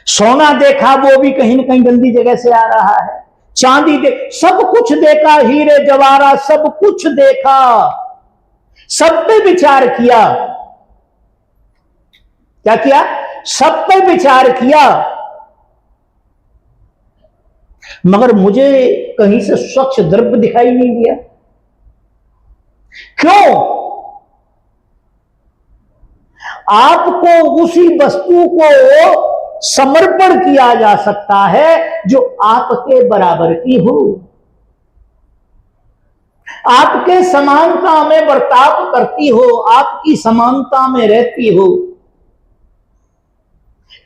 सोना देखा, वो भी कहीं ना कहीं गंदी जगह से आ रहा है। चांदी सब कुछ देखा, हीरे जवाहरात सब कुछ देखा, सब पे विचार किया। क्या किया? सब पे विचार किया, मगर मुझे कहीं से स्वच्छ द्रव्य दिखाई नहीं दिया। क्यों? आपको उसी वस्तु को समर्पण किया जा सकता है जो आपके बराबर की हो, आपके समानता में बर्ताव करती हो, आपकी समानता में रहती हो।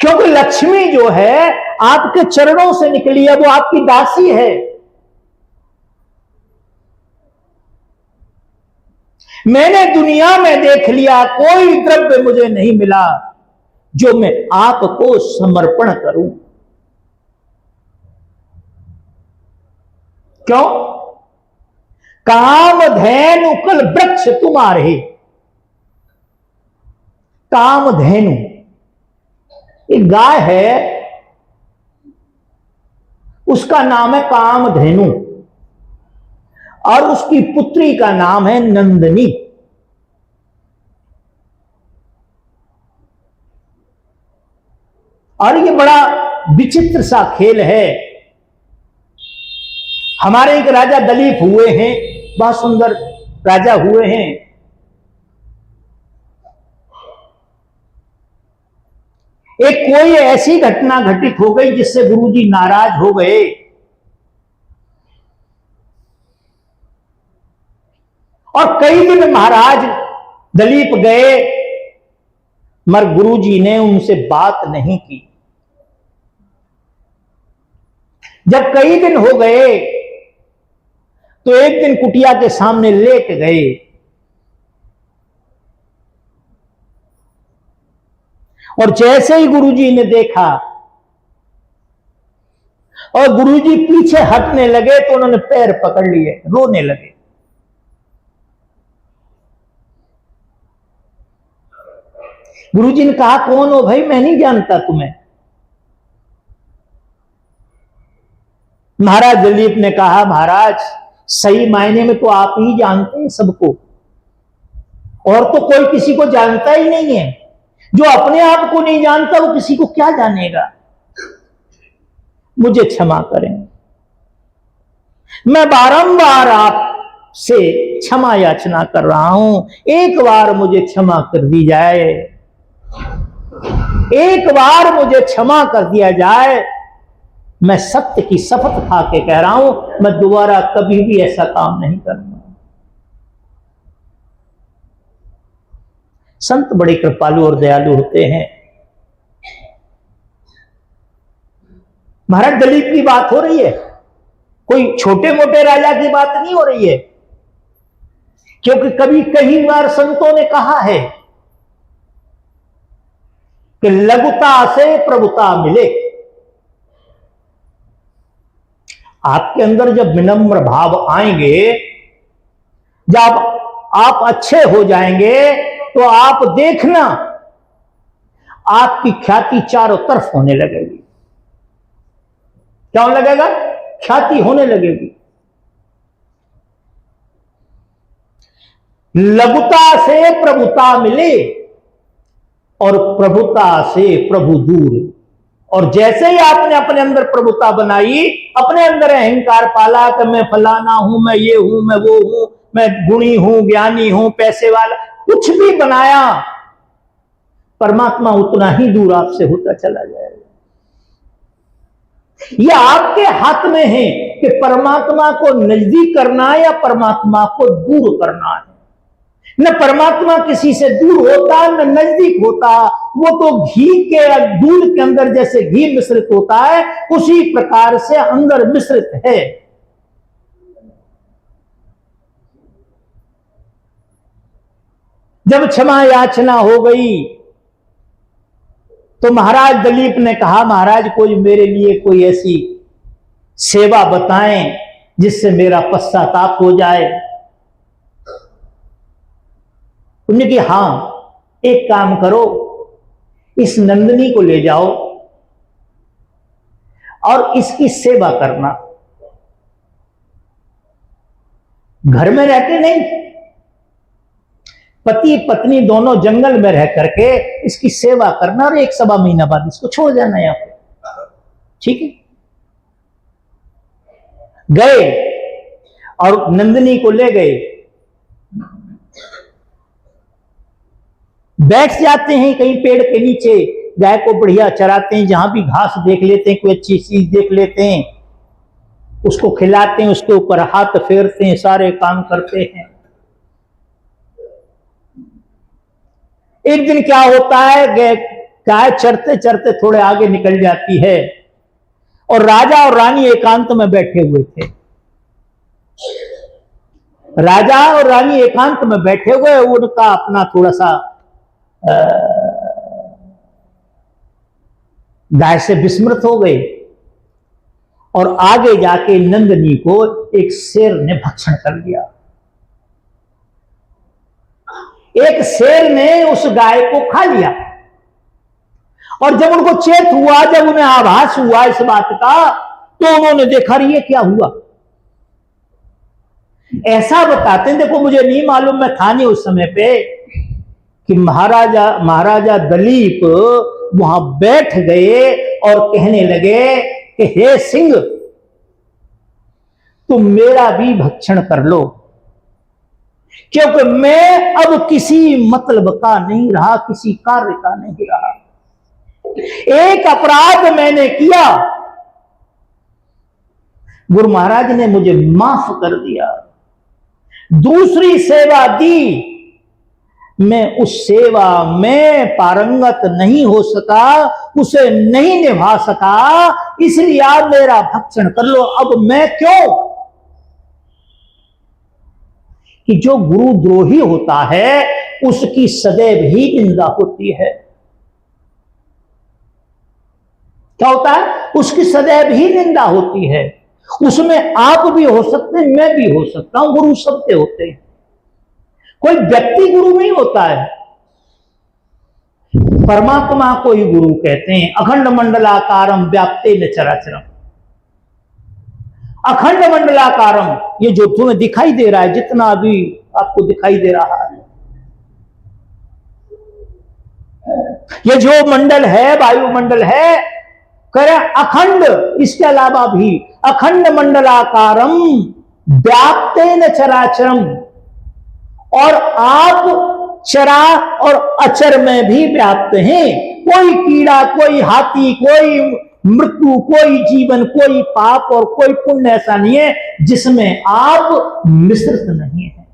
क्योंकि लक्ष्मी जो है आपके चरणों से निकली है, वो आपकी दासी है। मैंने दुनिया में देख लिया, कोई द्रव्य मुझे नहीं मिला जो मैं आपको समर्पण करूं। क्यों? कामधेनु कल वृक्ष तुम्हारे। कामधेनु एक गाय है, उसका नाम है कामधेनु, और उसकी पुत्री का नाम है नंदनी। और ये बड़ा विचित्र सा खेल है। हमारे एक राजा दलीप हुए हैं, बहुत सुंदर राजा हुए हैं। एक कोई ऐसी घटना घटित हो गई जिससे गुरुजी नाराज हो गए, और कई दिन महाराज दलीप गए, मगर गुरुजी ने उनसे बात नहीं की। जब कई दिन हो गए तो एक दिन कुटिया के सामने लेट गए, और जैसे ही गुरुजी ने देखा और गुरुजी पीछे हटने लगे तो उन्होंने पैर पकड़ लिए, रोने लगे। गुरुजी ने कहा, कौन हो भाई? मैं नहीं जानता तुम्हें। महाराज दलीप ने कहा, महाराज सही मायने में तो आप ही जानते हैं सबको, और तो कोई किसी को जानता ही नहीं है। जो अपने आप को नहीं जानता वो किसी को क्या जानेगा। मुझे क्षमा करें, मैं बारंबार आपसे क्षमा याचना कर रहा हूं, एक बार मुझे क्षमा कर दी जाए, एक बार मुझे क्षमा कर दिया जाए। मैं सत्य की शपथ खा के कह रहा हूं, मैं दोबारा कभी भी ऐसा काम नहीं करूंगा। संत बड़े कृपालु और दयालु होते हैं। महाराज दलीप की बात हो रही है, कोई छोटे मोटे राजा की बात नहीं हो रही है। क्योंकि कभी कई बार संतों ने कहा है कि लघुता से प्रभुता मिले। आपके अंदर जब विनम्र भाव आएंगे, जब आप अच्छे हो जाएंगे, तो आप देखना आपकी ख्याति चारों तरफ होने लगेगी। क्या होने लगेगा? ख्याति होने लगेगी। लघुता से प्रभुता मिले और प्रभुता से प्रभु दूर। और जैसे ही आपने अपने अंदर प्रभुता बनाई, अपने अंदर अहंकार पाला कि मैं फलाना हूं, मैं ये हूं, मैं वो हूं, मैं गुणी हूं, ज्ञानी हूं, पैसे वाला, कुछ भी बनाया, परमात्मा उतना ही दूर आपसे होता चला जाएगा। यह आपके हाथ में है कि परमात्मा को नजदीक करना है या परमात्मा को दूर करना है। न परमात्मा किसी से दूर होता न नजदीक होता, वो तो घी के दूध के अंदर जैसे घी मिश्रित होता है, उसी प्रकार से अंदर मिश्रित है। जब क्षमा याचना हो गई तो महाराज दलीप ने कहा, महाराज कोई मेरे लिए कोई ऐसी सेवा बताएं जिससे मेरा पश्चाताप हो जाए। उन्होंने कहा, हाँ एक काम करो, इस नंदिनी को ले जाओ और इसकी सेवा करना। घर में रहते नहीं, पति पत्नी दोनों जंगल में रह करके इसकी सेवा करना और 1-1.25 महीना बाद इसको छोड़ जाना यहां पे, ठीक है। गए और नंदिनी को ले गए, बैठ जाते हैं कहीं पेड़ के नीचे, गाय को बढ़िया चराते हैं, जहां भी घास देख लेते हैं, कोई अच्छी चीज देख लेते हैं, उसको खिलाते हैं, उसके ऊपर हाथ फेरते हैं, सारे काम करते हैं। एक दिन क्या होता है, गाय चरते चरते थोड़े आगे निकल जाती है और राजा और रानी एकांत में बैठे हुए थे। राजा और रानी एकांत में बैठे हुए, उनका अपना थोड़ा सा गाय से विस्मृत हो गए और आगे जाके नंदिनी को एक शेर ने भक्षण कर लिया। एक शेर ने उस गाय को खा लिया और जब उनको चेत हुआ, जब उन्हें आभास हुआ इस बात का, तो उन्होंने देखा ये क्या हुआ। ऐसा बताते हैं, देखो मुझे नहीं मालूम, मैं था नहीं उस समय पे, कि महाराजा दलीप वहां बैठ गए और कहने लगे कि हे सिंह, तुम मेरा भी भक्षण कर लो, क्योंकि मैं अब किसी मतलब का नहीं रहा, किसी कार्य का नहीं रहा। एक अपराध मैंने किया, गुरु महाराज ने मुझे माफ कर दिया। दूसरी सेवा दी, मैं उस सेवा में पारंगत नहीं हो सका, उसे नहीं निभा सका, इसलिए आप मेरा भक्षण कर लो। अब मैं क्यों, कि जो गुरुद्रोही होता है उसकी सदैव ही निंदा होती है। क्या होता है, उसकी सदैव ही निंदा होती है। उसमें आप भी हो सकते हैं, मैं भी हो सकता हूं, गुरु सबके होते हैं, कोई व्यक्ति गुरु नहीं होता है। परमात्मा को ही गुरु कहते हैं। अखंड मंडलाकारम व्याप्तेन चराचरम, अखंड मंडलाकारम, ये जो तुम्हें दिखाई दे रहा है, जितना भी आपको दिखाई दे रहा है, ये जो मंडल है, वायुमंडल है, करे अखंड, इसके अलावा भी अखंड मंडलाकारम व्याप्तेन चराचरम, और आप चरा और अचर में भी व्याप्त हैं। कोई कीड़ा, कोई हाथी, कोई मृत्यु, कोई जीवन, कोई पाप और कोई पुण्य ऐसा नहीं है जिसमें आप मिश्रित नहीं है।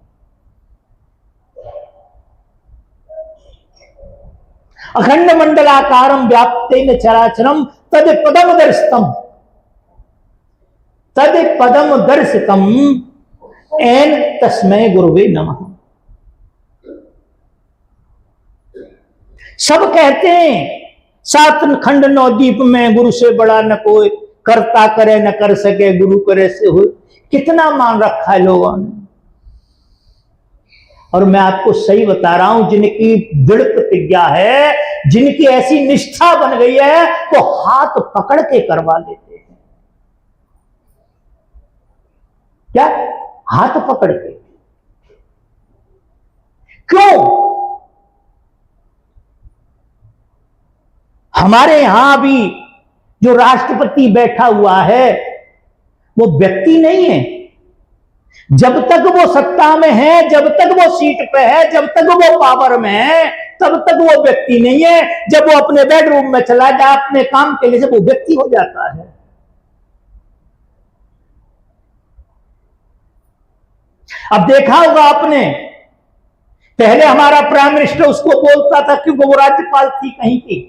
अखंड मंडलाकारम व्याप्तेन चराचरम तद पदम दर्शितम, तद पदम दर्शितम एन तस्मै गुरुवे नमः। सब कहते हैं 7 खंड 9 दीप में गुरु से बड़ा न कोई, करता करे न कर सके, गुरु करे से हो। कितना मान रखा है लोगों ने। और मैं आपको सही बता रहा हूं, जिनकी दृढ़ प्रतिज्ञा है, जिनकी ऐसी निष्ठा बन गई है, तो हाथ पकड़ के करवा लेते हैं। क्या, हाथ पकड़ के। क्यों? हमारे यहां भी जो राष्ट्रपति बैठा हुआ है वो व्यक्ति नहीं है। जब तक वो सत्ता में है, जब तक वो सीट पे है, जब तक वो पावर में है, तब तक वो व्यक्ति नहीं है। जब वो अपने बेडरूम में चला जाए अपने काम के लिए, जब वो व्यक्ति हो जाता है। अब देखा होगा आपने, पहले हमारा प्राइम मिनिस्टर उसको बोलता था क्योंकि वो राज्यपाल थी कहीं की,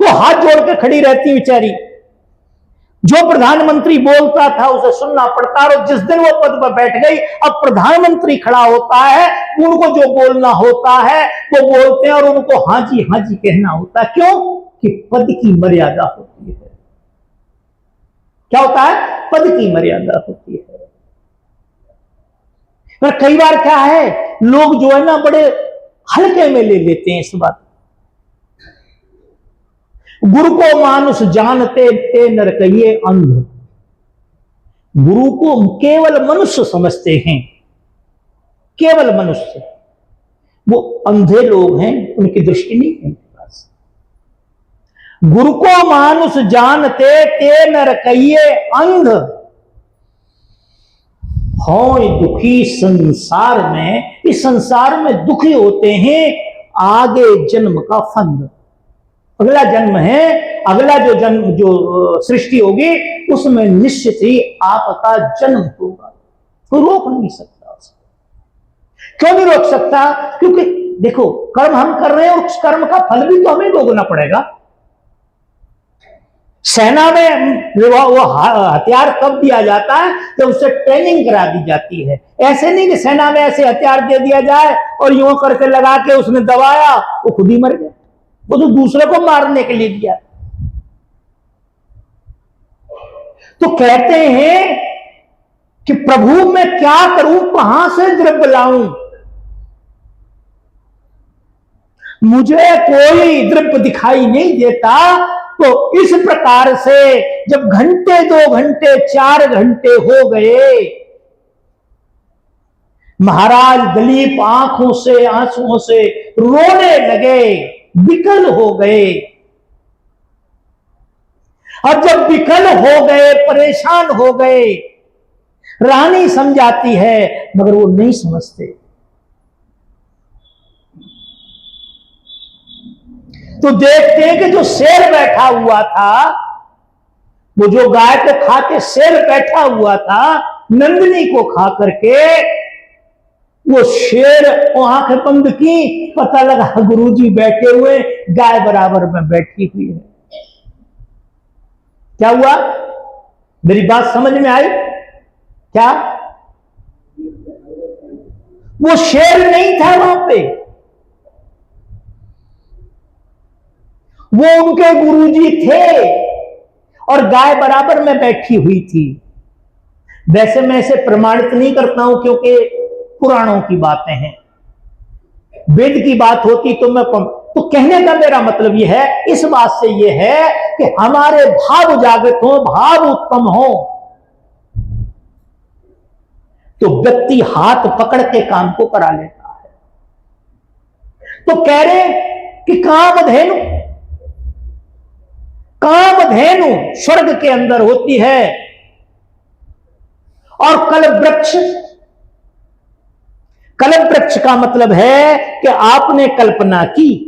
वो हाथ जोड़ के खड़ी रहती बेचारी। जो प्रधानमंत्री बोलता था उसे सुनना पड़ता, और जिस दिन वो पद पर बैठ गई, अब प्रधानमंत्री खड़ा होता है, उनको जो बोलना होता है वो बोलते हैं और उनको हाजी हाजी कहना होता है। क्यों? कि पद की मर्यादा होती है। क्या होता है? पद की मर्यादा होती है। पर कई बार क्या है, लोग जो है ना बड़े हल्के में ले लेते हैं इस बात। गुरु को मानुष जानते ते नर कहिए अंध। गुरु को केवल मनुष्य समझते हैं, केवल मनुष्य, वो अंधे लोग हैं, उनकी दृष्टि नहीं है उनके पास। गुरु को मानुष जानते ते नर कहिए अंध। हो दुखी संसार में, इस संसार में दुखी होते हैं आगे जन्म का फंद। अगला जन्म है, अगला जो जन्म जो सृष्टि होगी उसमें निश्चित ही आपका जन्म होगा, कोई रोक नहीं सकता उसको। क्यों नहीं रोक सकता? क्योंकि देखो कर्म हम कर रहे हैं और उस कर्म का फल भी तो हमें भोगना पड़ेगा। सेना में वो हथियार कब दिया जाता है? जब उससे ट्रेनिंग करा दी जाती है। ऐसे नहीं कि सेना में ऐसे हथियार दे दिया जाए और यूं करके लगा के उसने दबाया वो खुद ही मर गया, वो तो दूसरे को मारने के लिए दिया। तो कहते हैं कि प्रभु मैं क्या करूं, कहां से द्रव्य लाऊं, मुझे कोई द्रव्य दिखाई नहीं देता। तो इस प्रकार से जब घंटे 2 घंटे 4 घंटे हो गए, महाराज दिलीप आंखों से आंसुओं से रोने लगे, विकल हो गए। और जब विकल हो गए, परेशान हो गए, रानी समझाती है मगर वो नहीं समझते। तो देखते हैं कि जो शेर बैठा हुआ था, वो जो गाय को खा के शेर बैठा हुआ था, नंदिनी को खा करके वो शेर आंखें बंद की, पता लगा गुरुजी बैठे हुए, गाय बराबर में बैठी हुई है। क्या हुआ? मेरी बात समझ में आई क्या? वो शेर नहीं था वहां पे, वो उनके गुरुजी थे और गाय बराबर में बैठी हुई थी। वैसे मैं इसे प्रमाणित नहीं करता हूं क्योंकि पुराणों की बातें हैं, वेद की बात होती तो कहने का मेरा मतलब यह है, इस बात से यह है कि हमारे भाव जागृत हो, भाव उत्तम हो, तो व्यक्ति हाथ पकड़ के काम को करा लेता है। तो कह रहे कि कामधेनु, कामधेनु स्वर्ग के अंदर होती है और कल्पवृक्ष, कल्पवृक्ष का मतलब है कि आपने कल्पना की